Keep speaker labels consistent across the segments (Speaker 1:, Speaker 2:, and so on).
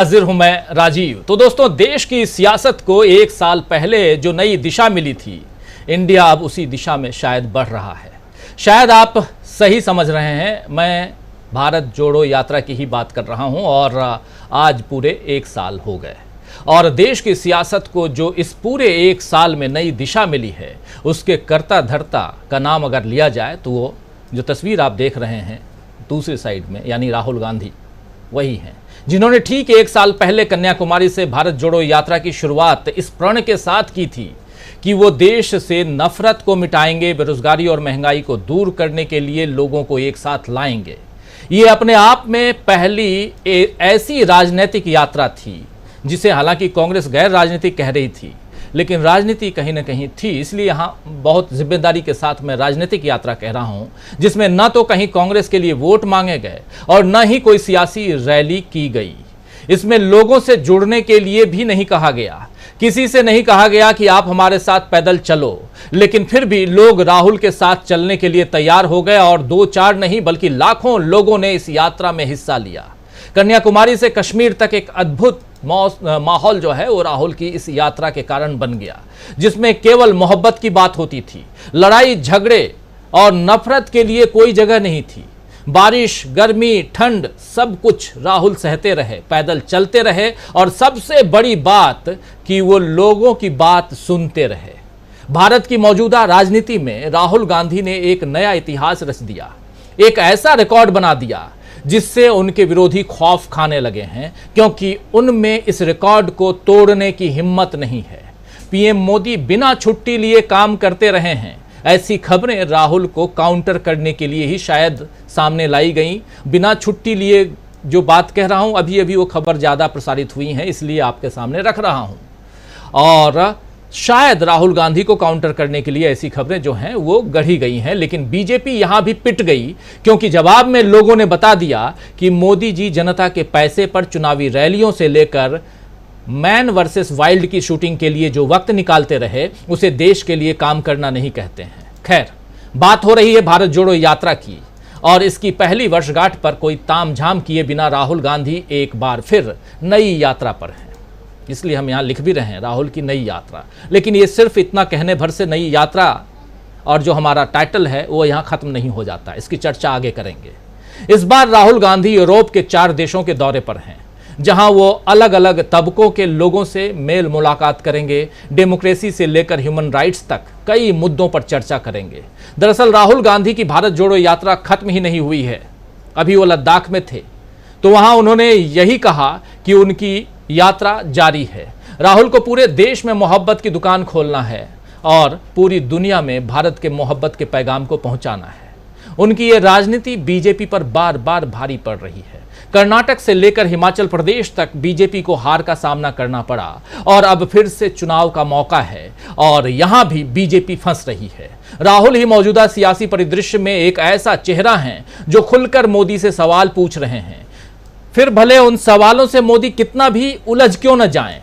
Speaker 1: हाजिर हूं मैं राजीव। तो दोस्तों, देश की सियासत को एक साल पहले जो नई दिशा मिली थी, इंडिया अब उसी दिशा में शायद बढ़ रहा है। शायद आप सही समझ रहे हैं, मैं भारत जोड़ो यात्रा की ही बात कर रहा हूं और आज पूरे एक साल हो गए और देश की सियासत को जो इस पूरे एक साल में नई दिशा मिली है, उसके कर्ता धर्ता का नाम अगर लिया जाए तो वो जो तस्वीर आप देख रहे हैं दूसरी साइड में, यानी राहुल गांधी वही हैं, जिन्होंने ठीक एक साल पहले कन्याकुमारी से भारत जोड़ो यात्रा की शुरुआत इस प्रण के साथ की थी कि वो देश से नफरत को मिटाएंगे, बेरोजगारी और महंगाई को दूर करने के लिए लोगों को एक साथ लाएंगे। ये अपने आप में पहली ऐसी राजनीतिक यात्रा थी जिसे हालांकि कांग्रेस गैर राजनीतिक कह रही थी, लेकिन राजनीति कहीं ना कहीं थी। इसलिए यहाँ बहुत जिम्मेदारी के साथ मैं राजनीतिक यात्रा कह रहा हूँ, जिसमें न तो कहीं कांग्रेस के लिए वोट मांगे गए और न ही कोई सियासी रैली की गई। इसमें लोगों से जुड़ने के लिए भी नहीं कहा गया, किसी से नहीं कहा गया कि आप हमारे साथ पैदल चलो, लेकिन फिर भी लोग राहुल के साथ चलने के लिए तैयार हो गए और 2-4 नहीं बल्कि लाखों लोगों ने इस यात्रा में हिस्सा लिया। कन्याकुमारी से कश्मीर तक एक अद्भुत माहौल जो है वो राहुल की इस यात्रा के कारण बन गया, जिसमें केवल मोहब्बत की बात होती थी। लड़ाई झगड़े और नफरत के लिए कोई जगह नहीं थी। बारिश, गर्मी, ठंड सब कुछ राहुल सहते रहे, पैदल चलते रहे और सबसे बड़ी बात कि वो लोगों की बात सुनते रहे। भारत की मौजूदा राजनीति में राहुल गांधी ने एक नया इतिहास रच दिया, एक ऐसा रिकॉर्ड बना दिया जिससे उनके विरोधी खौफ खाने लगे हैं, क्योंकि उनमें इस रिकॉर्ड को तोड़ने की हिम्मत नहीं है। पीएम मोदी बिना छुट्टी लिए काम करते रहे हैं, ऐसी खबरें राहुल को काउंटर करने के लिए ही शायद सामने लाई गई। बिना छुट्टी लिए जो बात कह रहा हूं, अभी अभी वो खबर ज्यादा प्रसारित हुई है, इसलिए आपके सामने रख रहा हूं। और शायद राहुल गांधी को काउंटर करने के लिए ऐसी खबरें जो हैं वो गढ़ी गई हैं, लेकिन बीजेपी यहां भी पिट गई, क्योंकि जवाब में लोगों ने बता दिया कि मोदी जी जनता के पैसे पर चुनावी रैलियों से लेकर मैन वर्सेस वाइल्ड की शूटिंग के लिए जो वक्त निकालते रहे, उसे देश के लिए काम करना नहीं कहते हैं। खैर, बात हो रही है भारत जोड़ो यात्रा की और इसकी पहली वर्षगांठ पर कोई तामझाम किए बिना राहुल गांधी एक बार फिर नई यात्रा पर हैं। इसलिए हम यहाँ लिख भी रहे हैं राहुल की नई यात्रा। लेकिन ये सिर्फ इतना कहने भर से नई यात्रा और जो हमारा टाइटल है वो यहाँ खत्म नहीं हो जाता, इसकी चर्चा आगे करेंगे। इस बार राहुल गांधी यूरोप के 4 देशों के दौरे पर हैं, जहां वो अलग अलग तबकों के लोगों से मेल मुलाकात करेंगे, डेमोक्रेसी से लेकर ह्यूमन राइट्स तक कई मुद्दों पर चर्चा करेंगे। दरअसल राहुल गांधी की भारत जोड़ो यात्रा खत्म ही नहीं हुई है। अभी वो लद्दाख में थे तो वहां उन्होंने यही कहा कि उनकी यात्रा जारी है। राहुल को पूरे देश में मोहब्बत की दुकान खोलना है और पूरी दुनिया में भारत के मोहब्बत के पैगाम को पहुंचाना है। उनकी ये राजनीति बीजेपी पर बार बार भारी पड़ रही है। कर्नाटक से लेकर हिमाचल प्रदेश तक बीजेपी को हार का सामना करना पड़ा और अब फिर से चुनाव का मौका है और यहां भी बीजेपी फंस रही है। राहुल ही मौजूदा सियासी परिदृश्य में एक ऐसा चेहरा है जो खुलकर मोदी से सवाल पूछ रहे हैं, फिर भले उन सवालों से मोदी कितना भी उलझ क्यों न जाएं।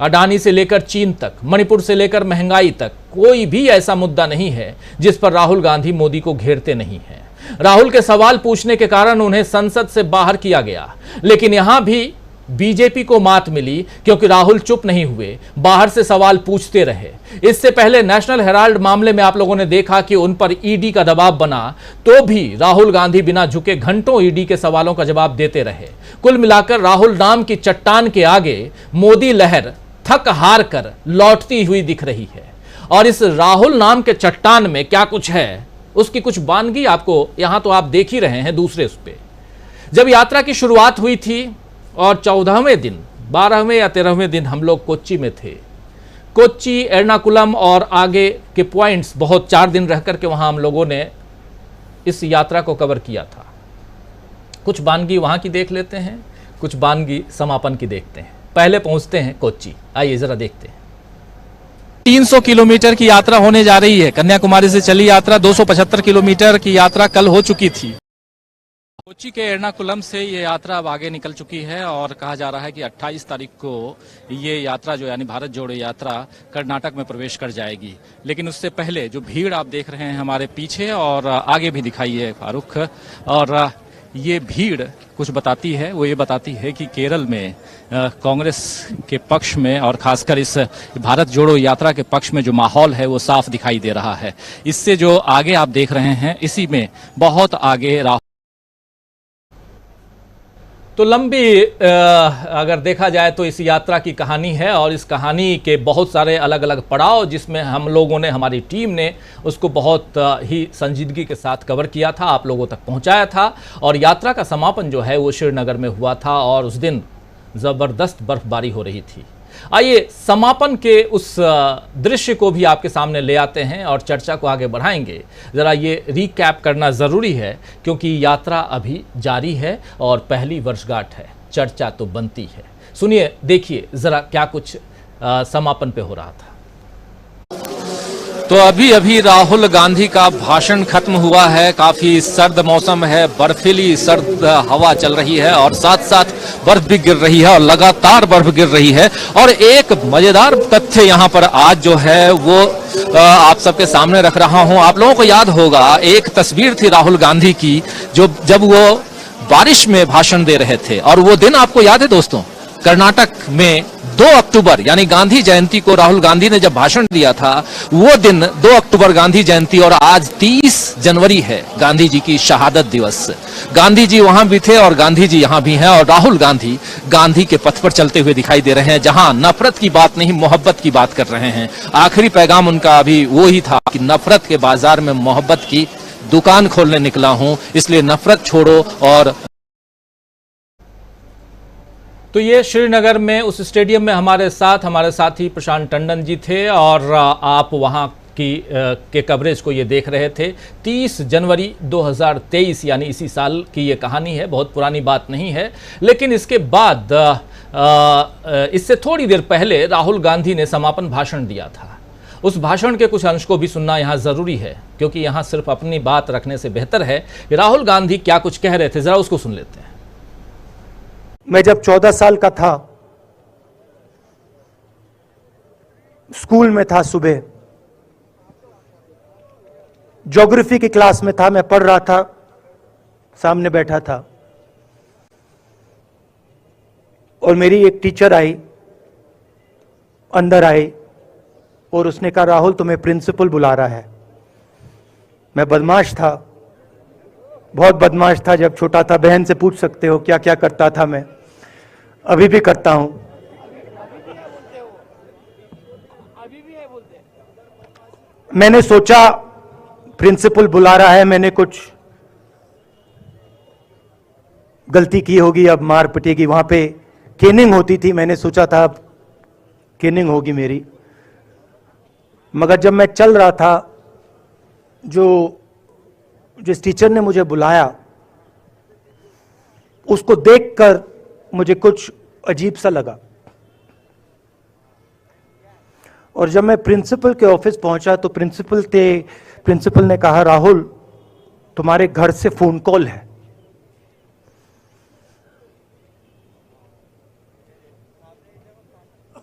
Speaker 1: अडानी से लेकर चीन तक, मणिपुर से लेकर महंगाई तक, कोई भी ऐसा मुद्दा नहीं है जिस पर राहुल गांधी मोदी को घेरते नहीं हैं। राहुल के सवाल पूछने के कारण उन्हें संसद से बाहर किया गया, लेकिन यहां भी बीजेपी को मात मिली, क्योंकि राहुल चुप नहीं हुए, बाहर से सवाल पूछते रहे। इससे पहले नेशनल हेराल्ड मामले में आप लोगों ने देखा कि उन पर ईडी का दबाव बना, तो भी राहुल गांधी बिना झुके घंटों ईडी के सवालों का जवाब देते रहे। कुल मिलाकर राहुल नाम की चट्टान के आगे मोदी लहर थक हार कर लौटती हुई दिख रही है। और इस राहुल नाम के चट्टान में क्या कुछ है, उसकी कुछ वानगी आपको यहां तो आप देख ही रहे हैं दूसरे उस पे। जब यात्रा की शुरुआत हुई थी और 14वें दिन, 12वें या 13वें दिन हम लोग कोच्चि में थे। कोच्चि, एर्नाकुलम और आगे के पॉइंट्स, बहुत 4 दिन रह करके वहां हम लोगों ने इस यात्रा को कवर किया था। कुछ वानगी वहां की देख लेते हैं, कुछ वानगी समापन की देखते हैं। पहले पहुंचते हैं कोच्चि, आइए जरा देखते हैं। 300 किलोमीटर की यात्रा होने जा रही है। कन्याकुमारी से चली यात्रा 275 किलोमीटर की यात्रा कल हो चुकी थी। कोच्चि के एर्नाकुलम से ये यात्रा अब आगे निकल चुकी है और कहा जा रहा है कि 28 तारीख को ये यात्रा जो यानी भारत जोड़ो यात्रा कर्नाटक में प्रवेश कर जाएगी। लेकिन उससे पहले जो भीड़ आप देख रहे हैं हमारे पीछे और आगे भी दिखाई है फारूक, और ये भीड़ कुछ बताती है, वो ये बताती है कि केरल में कांग्रेस के पक्ष में और खासकर इस भारत जोड़ो यात्रा के पक्ष में जो माहौल है वो साफ दिखाई दे रहा है। इससे जो आगे आप देख रहे हैं, इसी में बहुत आगे राहुल। तो लंबी अगर देखा जाए तो इस यात्रा की कहानी है और इस कहानी के बहुत सारे अलग अलग पड़ाव, जिसमें हम लोगों ने, हमारी टीम ने उसको बहुत ही संजीदगी के साथ कवर किया था, आप लोगों तक पहुंचाया था। और यात्रा का समापन जो है वो श्रीनगर में हुआ था और उस दिन ज़बरदस्त बर्फबारी हो रही थी। आइए समापन के उस दृश्य को भी आपके सामने ले आते हैं और चर्चा को आगे बढ़ाएंगे। ज़रा ये रिकैप करना ज़रूरी है क्योंकि यात्रा अभी जारी है और पहली वर्षगांठ है, चर्चा तो बनती है। सुनिए, देखिए ज़रा क्या कुछ समापन पे हो रहा था। तो अभी अभी राहुल गांधी का भाषण खत्म हुआ है। काफी सर्द मौसम है, बर्फीली सर्द हवा चल रही है और साथ साथ बर्फ भी गिर रही है और लगातार बर्फ गिर रही है। और एक मजेदार तथ्य यहाँ पर आज जो है वो आप सबके सामने रख रहा हूँ। आप लोगों को याद होगा एक तस्वीर थी राहुल गांधी की जब वो बारिश में भाषण दे रहे थे, और वो दिन आपको याद है दोस्तों, कर्नाटक में 2 अक्टूबर यानी गांधी जयंती को राहुल गांधी ने जब भाषण दिया था, वो दिन 2 अक्टूबर गांधी जयंती और आज 30 जनवरी है गांधी जी की शहादत दिवस। गांधी जी वहां भी थे और गांधी जी यहां भी हैं और राहुल गांधी गांधी के पथ पर चलते हुए दिखाई दे रहे हैं, जहां नफरत की बात नहीं मोहब्बत की बात कर रहे हैं। आखिरी पैगाम उनका अभी वो ही था कि नफरत के बाजार में मोहब्बत की दुकान खोलने निकला हूं, इसलिए नफरत छोड़ो। और तो ये श्रीनगर में उस स्टेडियम में हमारे साथी प्रशांत टंडन जी थे और आप वहाँ के कवरेज को ये देख रहे थे। 30 जनवरी 2023 यानी इसी साल की ये कहानी है, बहुत पुरानी बात नहीं है। लेकिन इसके बाद इससे थोड़ी देर पहले राहुल गांधी ने समापन भाषण दिया था। उस भाषण के कुछ अंश को भी सुनना यहाँ ज़रूरी है क्योंकि यहाँ सिर्फ अपनी बात रखने से बेहतर है कि राहुल गांधी क्या कुछ कह रहे थे, ज़रा उसको सुन लेते हैं।
Speaker 2: मैं जब 14 साल का था, स्कूल में था, सुबह ज्योग्राफी की क्लास में था, मैं पढ़ रहा था, सामने बैठा था और मेरी एक टीचर आई, अंदर आई और उसने कहा, राहुल तुम्हें प्रिंसिपल बुला रहा है। मैं बदमाश था, बहुत बदमाश था जब छोटा था। बहन से पूछ सकते हो क्या क्या करता था मैं, अभी भी करता हूं। मैंने सोचा प्रिंसिपल बुला रहा है, मैंने कुछ गलती की होगी, अब मार पिटेगी। वहां पे केनिंग होती थी, मैंने सोचा था अब केनिंग होगी मेरी। मगर जब मैं चल रहा था, जिस टीचर ने मुझे बुलाया उसको देखकर मुझे कुछ अजीब सा लगा। और जब मैं प्रिंसिपल के ऑफिस पहुंचा तो प्रिंसिपल ने कहा, राहुल तुम्हारे घर से फोन कॉल है।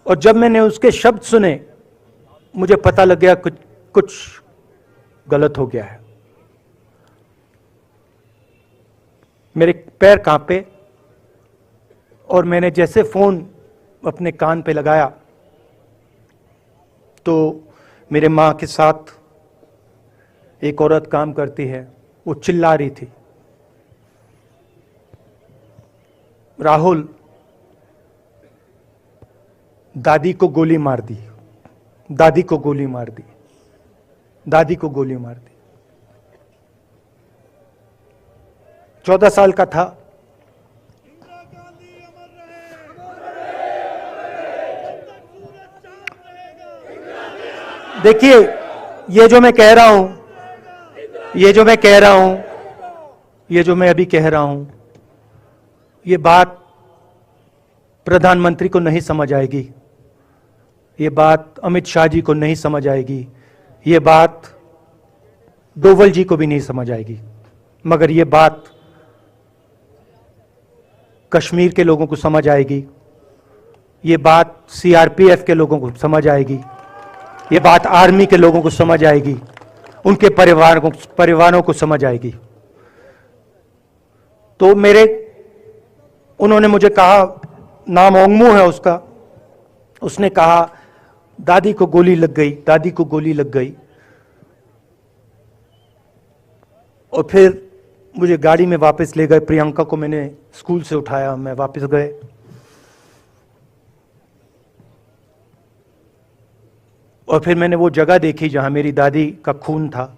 Speaker 2: और जब मैंने उसके शब्द सुने मुझे पता लग गया कुछ गलत हो गया है। मेरे पैर कांपे और मैंने जैसे फोन अपने कान पे लगाया तो मेरे मां के साथ एक औरत काम करती है, वो चिल्ला रही थी, राहुल दादी को गोली मार दी, दादी को गोली मार दी, दादी को गोली मार दी। 14 साल का था। देखिए, ये जो मैं कह रहा हूं, ये जो मैं अभी कह रहा हूं, ये बात प्रधानमंत्री को नहीं समझ आएगी, ये बात अमित शाह जी को नहीं समझ आएगी, ये बात डोवल जी को भी नहीं समझ आएगी, मगर ये बात कश्मीर के लोगों को समझ आएगी, ये बात सीआरपीएफ के लोगों को समझ आएगी, ये बात आर्मी के लोगों को समझ आएगी, उनके परिवारों को समझ आएगी। तो उन्होंने मुझे कहा, नाम ओंगमू है उसका, उसने कहा दादी को गोली लग गई, दादी को गोली लग गई। और फिर मुझे गाड़ी में वापस ले गए, प्रियंका को मैंने स्कूल से उठाया, मैं वापस गए। और फिर मैंने वो जगह देखी जहां मेरी दादी का खून था।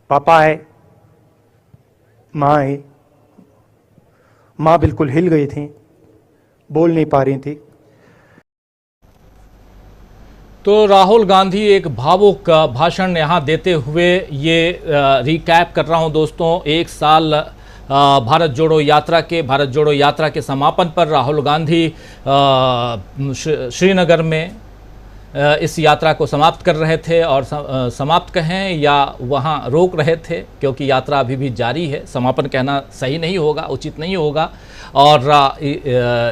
Speaker 2: पापा आए, माँ आई। माँ बिल्कुल हिल गई थी, बोल नहीं पा रही थी।
Speaker 1: तो राहुल गांधी एक भावुक भाषण यहाँ देते हुए, ये रिकैप कर रहा हूँ दोस्तों, एक साल भारत जोड़ो यात्रा के समापन पर राहुल गांधी श्रीनगर में इस यात्रा को समाप्त कर रहे थे, और समाप्त कहें या वहाँ रोक रहे थे, क्योंकि यात्रा अभी भी जारी है। समापन कहना सही नहीं होगा, उचित नहीं होगा। और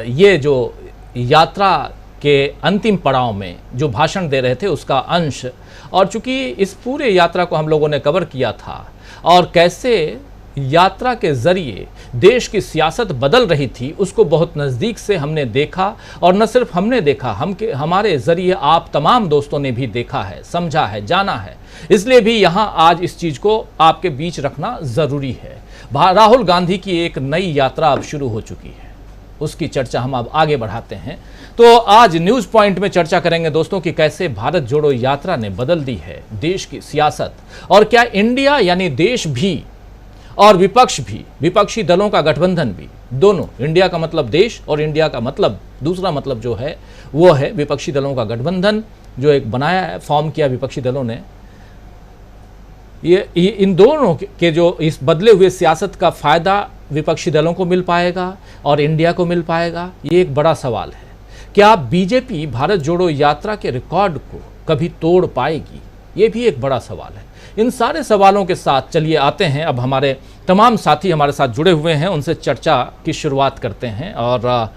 Speaker 1: ये जो यात्रा के अंतिम पड़ाव में जो भाषण दे रहे थे उसका अंश, और चूंकि इस पूरे यात्रा को हम लोगों ने कवर किया था और कैसे यात्रा के जरिए देश की सियासत बदल रही थी, उसको बहुत नज़दीक से हमने देखा। और न सिर्फ हमने देखा, हमारे ज़रिए आप तमाम दोस्तों ने भी देखा है, समझा है, जाना है। इसलिए भी यहाँ आज इस चीज़ को आपके बीच रखना ज़रूरी है। राहुल गांधी की एक नई यात्रा अब शुरू हो चुकी है, उसकी चर्चा हम अब आगे बढ़ाते हैं। तो आज न्यूज़ पॉइंट में चर्चा करेंगे दोस्तों कि कैसे भारत जोड़ो यात्रा ने बदल दी है देश की सियासत, और क्या इंडिया यानी देश भी और विपक्ष भी, विपक्षी दलों का गठबंधन भी, दोनों, इंडिया का मतलब देश और इंडिया का मतलब दूसरा मतलब जो है वो है विपक्षी दलों का गठबंधन, जो एक बनाया है, फॉर्म किया विपक्षी दलों ने। ये इन दोनों के जो इस बदले हुए सियासत का फायदा विपक्षी दलों को मिल पाएगा और इंडिया को मिल पाएगा, ये एक बड़ा सवाल है। क्या बीजेपी भारत जोड़ो यात्रा के रिकॉर्ड को कभी तोड़ पाएगी, ये भी एक बड़ा सवाल है। इन सारे सवालों के साथ चलिए आते हैं, अब हमारे तमाम साथी हमारे साथ जुड़े हुए हैं, उनसे चर्चा की शुरुआत करते हैं। और